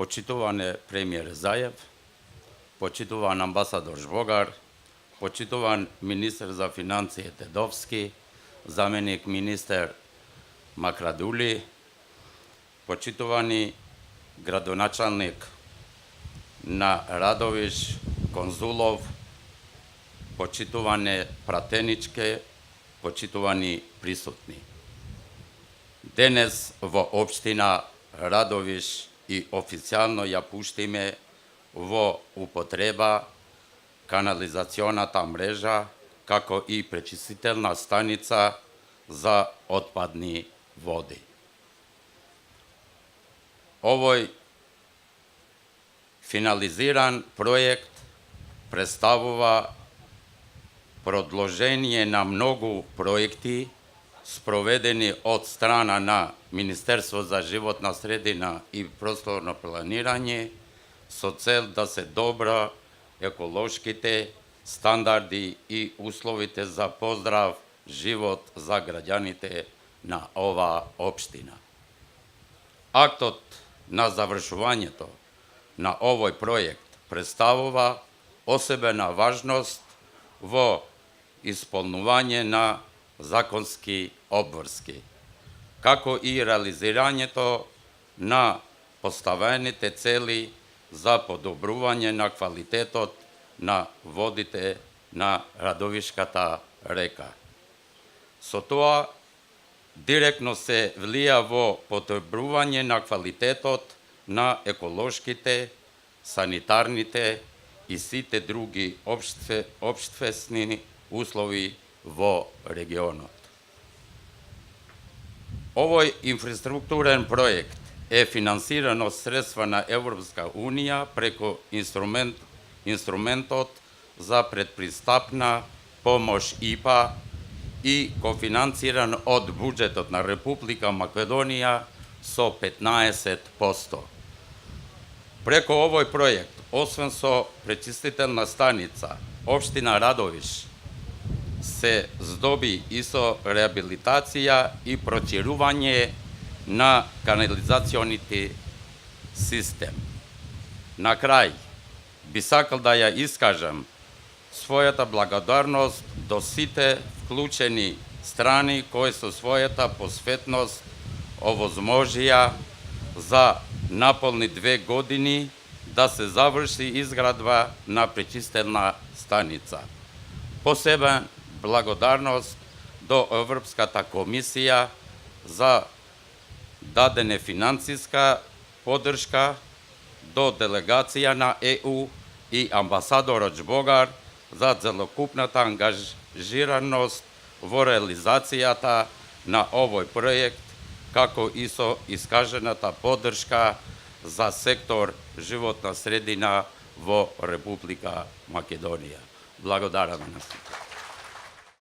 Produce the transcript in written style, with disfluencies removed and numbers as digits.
почитуван премиер Заев, почитуван амбасадор Жбогар, почитуван министер за финансии Тедовски, заменик министер Макрадули, почитувани градоначалник на Радовиш Конзулов, почитуване пратеничке, почитувани присутни. Денес во општина Радовиш и официјално ја пуштиме во употреба канализационата мрежа, како и пречистителна станица за отпадни води. Овој финализиран проект представува продолжение на многу проекти спроведени од страна на Министерство за животна средина и просторно планирање со цел да се добра еколошките стандарди и условите за поздрав живот за граѓаните на оваа општина. Актот на завршувањето на овој проект представува особена важност во исполнување на законски обврски, како и реализирањето на поставените цели за подобрување на квалитетот на водите на Радовишката река. Со тоа директно се влија во подобрување на квалитетот на еколошките, санитарните и сите други општествени услови во регионот. Овој инфраструктурен проект е финансиран од средства на Европска Унија преку инструментот за предпристапна помош ИПА и кофинансиран од буџетот на Република Македонија со 15%. Преку овој проект, освен со пречистителна станица, општина Радовиш се здоби и со реабилитација и прочирување на канализационите систем. На крај, би сакал да ја искажам својата благодарност до сите вклучени страни кои со својата посветност овозможија за наполни 2 години да се заврши изградба на пречистелна станица. Посебен благодарност до Европската комисија за дадене финансиска поддршка, до делегација на ЕУ и амбасадорот Жбогар за целокупната ангажираност во реализацијата на овој проект, како и со искажената поддршка за сектор животна средина во Република Македонија. Благодарам на сите.